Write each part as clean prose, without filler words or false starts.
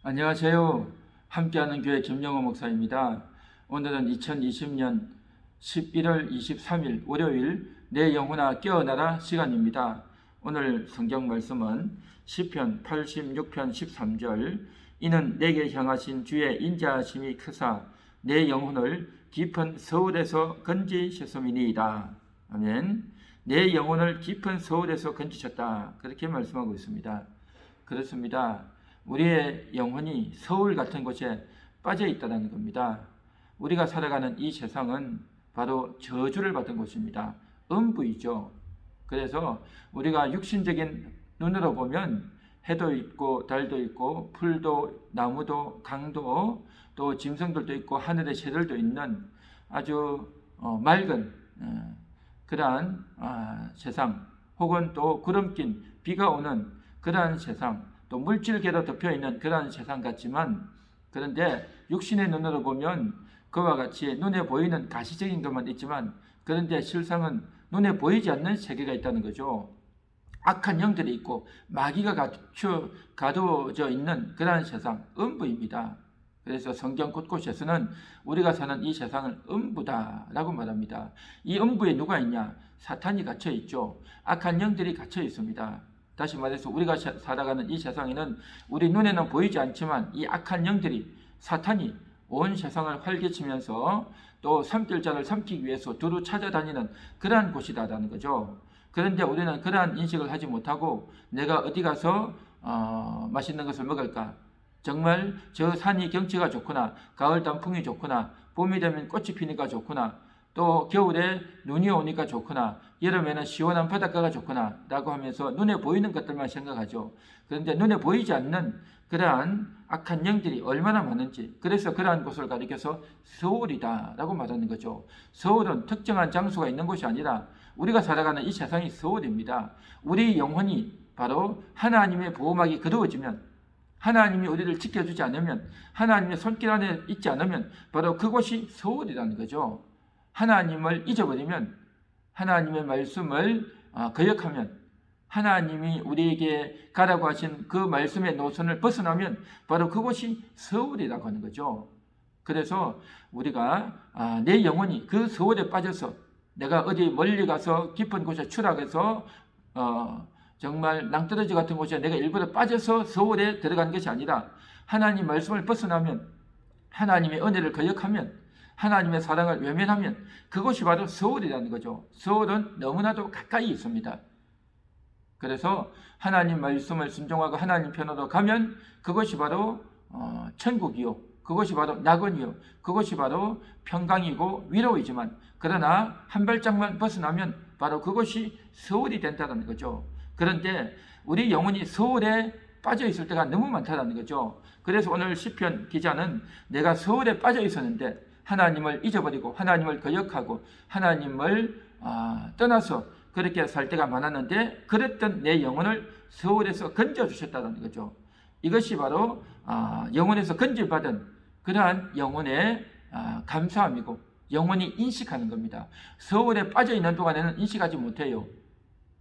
안녕하세요. 함께하는 교회 김영호 목사입니다. 오늘은 2020년 11월 23일 월요일 내 영혼아 깨어나라 시간입니다. 오늘 성경 말씀은 시편 86편 13절 이는 내게 향하신 주의 인자하심이 크사 내 영혼을 깊은 서울에서 건지셨음이니이다. 아멘. 내 영혼을 깊은 서울에서 건지셨다. 그렇게 말씀하고 있습니다. 그렇습니다. 우리의 영혼이 서울 같은 곳에 빠져 있다는 겁니다. 우리가 살아가는 이 세상은 바로 저주를 받은 곳입니다. 음부이죠. 그래서 우리가 육신적인 눈으로 보면 해도 있고 달도 있고 풀도 나무도 강도 또 짐승들도 있고 하늘의 새들도 있는 아주 맑은 그러한 세상, 혹은 또 구름 낀 비가 오는 그러한 세상, 또 물질계로 덮여있는 그러한 세상 같지만, 그런데 육신의 눈으로 보면 그와 같이 눈에 보이는 가시적인 것만 있지만, 그런데 실상은 눈에 보이지 않는 세계가 있다는 거죠. 악한 영들이 있고 마귀가 가두어져 있는 그러한 세상, 음부입니다. 그래서 성경 곳곳에서는 우리가 사는 이 세상을 음부다라고 말합니다. 이 음부에 누가 있냐? 사탄이 갇혀 있죠. 악한 영들이 갇혀 있습니다. 다시 말해서 우리가 살아가는 이 세상에는 우리 눈에는 보이지 않지만 이 악한 영들이, 사탄이 온 세상을 활개치면서 또 삼킬 자를 삼키기 위해서 두루 찾아다니는 그러한 곳이다라는 거죠. 그런데 우리는 그러한 인식을 하지 못하고 내가 어디 가서 맛있는 것을 먹을까? 정말 저 산이 경치가 좋구나, 가을 단풍이 좋구나, 봄이 되면 꽃이 피니까 좋구나, 또 겨울에 눈이 오니까 좋구나, 여름에는 시원한 바닷가가 좋구나 라고 하면서 눈에 보이는 것들만 생각하죠. 그런데 눈에 보이지 않는 그러한 악한 영들이 얼마나 많은지, 그래서 그러한 곳을 가리켜서 서울이다 라고 말하는 거죠. 서울은 특정한 장소가 있는 곳이 아니라 우리가 살아가는 이 세상이 서울입니다. 우리 영혼이 바로 하나님의 보호막이 그루어지면, 하나님이 우리를 지켜주지 않으면, 하나님의 손길 안에 있지 않으면 바로 그곳이 서울이라는 거죠. 하나님을 잊어버리면, 하나님의 말씀을 거역하면, 하나님이 우리에게 가라고 하신 그 말씀의 노선을 벗어나면 바로 그곳이 서울이라고 하는 거죠. 그래서 우리가 내 영혼이 그 서울에 빠져서 내가 어디 멀리 가서 깊은 곳에 추락해서 정말 낭떠러지 같은 곳에 내가 일부러 빠져서 서울에 들어간 것이 아니라, 하나님 말씀을 벗어나면, 하나님의 은혜를 거역하면, 하나님의 사랑을 외면하면 그것이 바로 서울이라는 거죠. 서울은 너무나도 가까이 있습니다. 그래서 하나님 말씀을 순종하고 하나님 편으로 가면 그것이 바로 천국이요, 그것이 바로 낙원이요, 그것이 바로 평강이고 위로이지만, 그러나 한 발짝만 벗어나면 바로 그것이 서울이 된다는 거죠. 그런데 우리 영혼이 서울에 빠져 있을 때가 너무 많다는 거죠. 그래서 오늘 시편 기자는 내가 서울에 빠져 있었는데 하나님을 잊어버리고 하나님을 거역하고 하나님을 떠나서 그렇게 살 때가 많았는데, 그랬던 내 영혼을 서울에서 건져주셨다는 거죠. 이것이 바로 영혼에서 건질받은 그러한 영혼의 감사함이고 영혼이 인식하는 겁니다. 서울에 빠져 있는 동안에는 인식하지 못해요.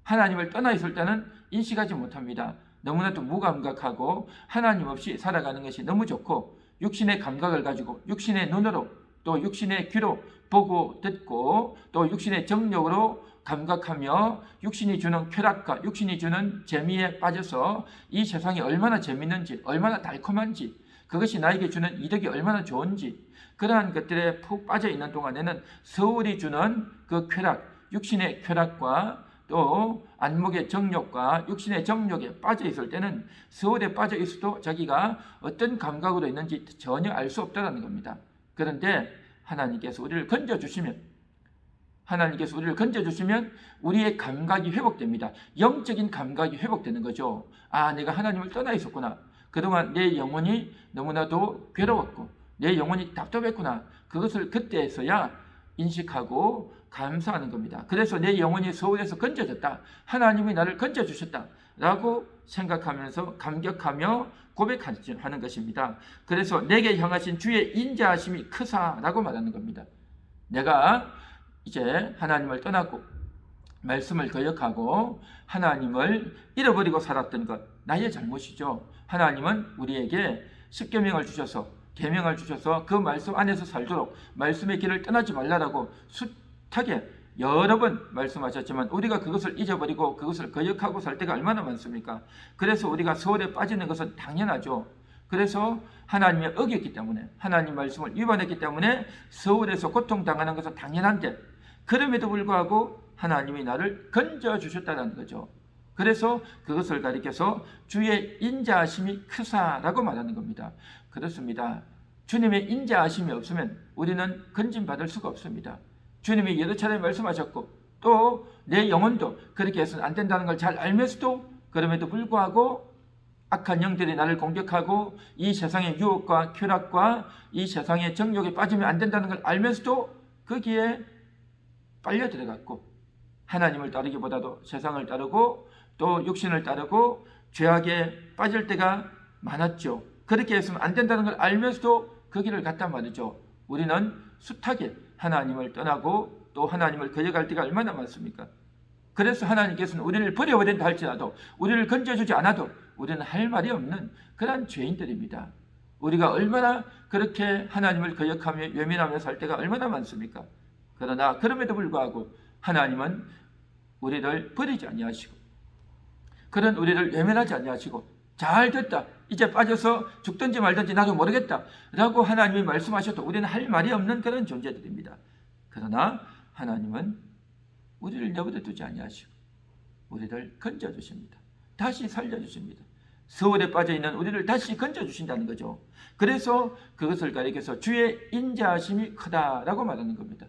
하나님을 떠나 있을 때는 인식하지 못합니다. 너무나도 무감각하고 하나님 없이 살아가는 것이 너무 좋고, 육신의 감각을 가지고 육신의 눈으로 또 육신의 귀로 보고 듣고 또 육신의 정욕으로 감각하며 육신이 주는 쾌락과 육신이 주는 재미에 빠져서 이 세상이 얼마나 재밌는지, 얼마나 달콤한지, 그것이 나에게 주는 이득이 얼마나 좋은지, 그러한 것들에 푹 빠져 있는 동안에는 서울이 주는 그 쾌락, 육신의 쾌락과 또 안목의 정욕과 육신의 정욕에 빠져 있을 때는 서울에 빠져 있어도 자기가 어떤 감각으로 있는지 전혀 알 수 없다는 겁니다. 그런데 하나님께서 우리를 건져주시면, 우리의 감각이 회복됩니다. 영적인 감각이 회복되는 거죠. 내가 하나님을 떠나 있었구나. 그동안 내 영혼이 너무나도 괴로웠고 내 영혼이 답답했구나. 그것을 그때서야 인식하고 감사하는 겁니다. 그래서 내 영혼이 서울에서 건져졌다, 하나님이 나를 건져주셨다 라고 생각하면서 감격하며 고백하는 것입니다. 그래서 내게 향하신 주의 인자하심이 크사라고 말하는 겁니다. 내가 이제 하나님을 떠나고 말씀을 거역하고 하나님을 잃어버리고 살았던 것, 나의 잘못이죠. 하나님은 우리에게 십계명을 주셔서 계명을 주셔서 그 말씀 안에서 살도록 말씀의 길을 떠나지 말라라고 숱하게 여러 번 말씀하셨지만 우리가 그것을 잊어버리고 그것을 거역하고 살 때가 얼마나 많습니까? 그래서 우리가 소홀에 빠지는 것은 당연하죠. 그래서 하나님이 어겼기 때문에, 하나님 말씀을 위반했기 때문에 소홀에서 고통당하는 것은 당연한데, 그럼에도 불구하고 하나님이 나를 건져주셨다는 거죠. 그래서 그것을 가리켜서 주의 인자하심이 크사라고 말하는 겁니다. 그렇습니다. 주님의 인자하심이 없으면 우리는 건짐받을 수가 없습니다. 주님이 여러 차례 말씀하셨고 또 내 영혼도 그렇게 해서는 안 된다는 걸 잘 알면서도 그럼에도 불구하고 악한 영들이 나를 공격하고 이 세상의 유혹과 쾌락과 이 세상의 정욕에 빠지면 안 된다는 걸 알면서도 거기에 빨려 들어갔고 하나님을 따르기보다도 세상을 따르고 또 육신을 따르고 죄악에 빠질 때가 많았죠. 그렇게 해서는 안 된다는 걸 알면서도 그 길을 갔단 말이죠. 우리는 숱하게 하나님을 떠나고 또 하나님을 거역할 때가 얼마나 많습니까? 그래서 하나님께서는 우리를 버려버린다 할지라도 우리를 건져주지 않아도 우리는 할 말이 없는 그런 죄인들입니다. 우리가 얼마나 그렇게 하나님을 거역하며 외면하며 살 때가 얼마나 많습니까? 그러나 그럼에도 불구하고 하나님은 우리를 버리지 아니하시고 그런 우리를 외면하지 아니하시고 잘 됐다, 이제 빠져서 죽든지 말든지 나도 모르겠다 라고 하나님이 말씀하셔도 우리는 할 말이 없는 그런 존재들입니다. 그러나 하나님은 우리를 내버려 두지 아니하시고 우리를 건져주십니다. 다시 살려주십니다. 소홀에 빠져있는 우리를 다시 건져주신다는 거죠. 그래서 그것을 가리켜서 주의 인자하심이 크다라고 말하는 겁니다.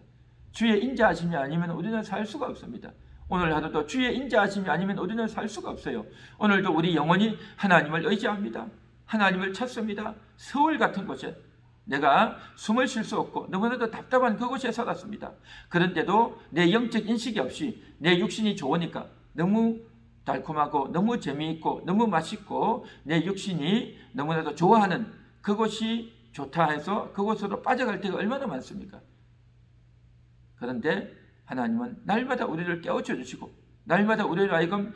주의 인자하심이 아니면 우리는 살 수가 없습니다. 오늘 하루도 주의 인자하심이 아니면 우리는 살 수가 없어요. 오늘도 우리 영혼이 하나님을 의지합니다. 하나님을 찾습니다. 서울 같은 곳에 내가 숨을 쉴 수 없고 너무나도 답답한 그곳에 살았습니다. 그런데도 내 영적 인식이 없이 내 육신이 좋으니까 너무 달콤하고 너무 재미있고 너무 맛있고 내 육신이 너무나도 좋아하는 그곳이 좋다 해서 그곳으로 빠져갈 때가 얼마나 많습니까? 그런데 하나님은 날마다 우리를 깨우쳐 주시고 날마다 우리를 하여금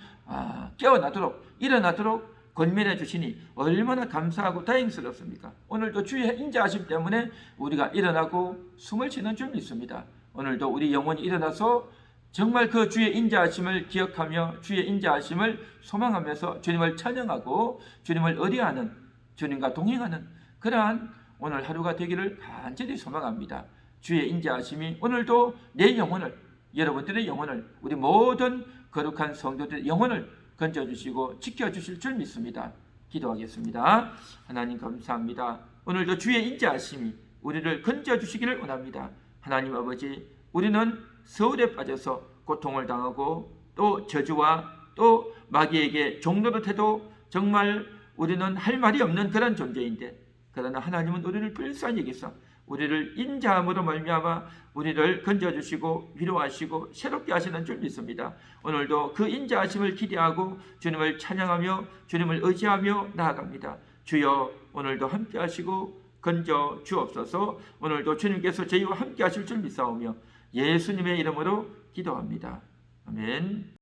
깨어나도록 일어나도록 권면해 주시니 얼마나 감사하고 다행스럽습니까? 오늘도 주의 인자하심 때문에 우리가 일어나고 숨을 쉬는 줄 믿습니다. 오늘도 우리 영혼이 일어나서 정말 그 주의 인자하심을 기억하며 주의 인자하심을 소망하면서 주님을 찬양하고 주님을 의뢰하는, 주님과 동행하는 그러한 오늘 하루가 되기를 간절히 소망합니다. 주의 인자하심이 오늘도 내 영혼을, 여러분들의 영혼을, 우리 모든 거룩한 성도들의 영혼을 건져주시고 지켜주실 줄 믿습니다. 기도하겠습니다. 하나님 감사합니다. 오늘도 주의 인자하심이 우리를 건져주시기를 원합니다. 하나님 아버지, 우리는 서울에 빠져서 고통을 당하고 또 저주와 또 마귀에게 종노릇해도 정말 우리는 할 말이 없는 그런 존재인데, 그러나 하나님은 우리를 불쌍히 여기사 우리를 인자함으로 말미암아 우리를 건져주시고 위로하시고 새롭게 하시는 줄 믿습니다. 오늘도 그 인자하심을 기대하고 주님을 찬양하며 주님을 의지하며 나아갑니다. 주여, 오늘도 함께 하시고 건져 주옵소서. 오늘도 주님께서 저희와 함께 하실 줄 믿사오며 예수님의 이름으로 기도합니다. 아멘.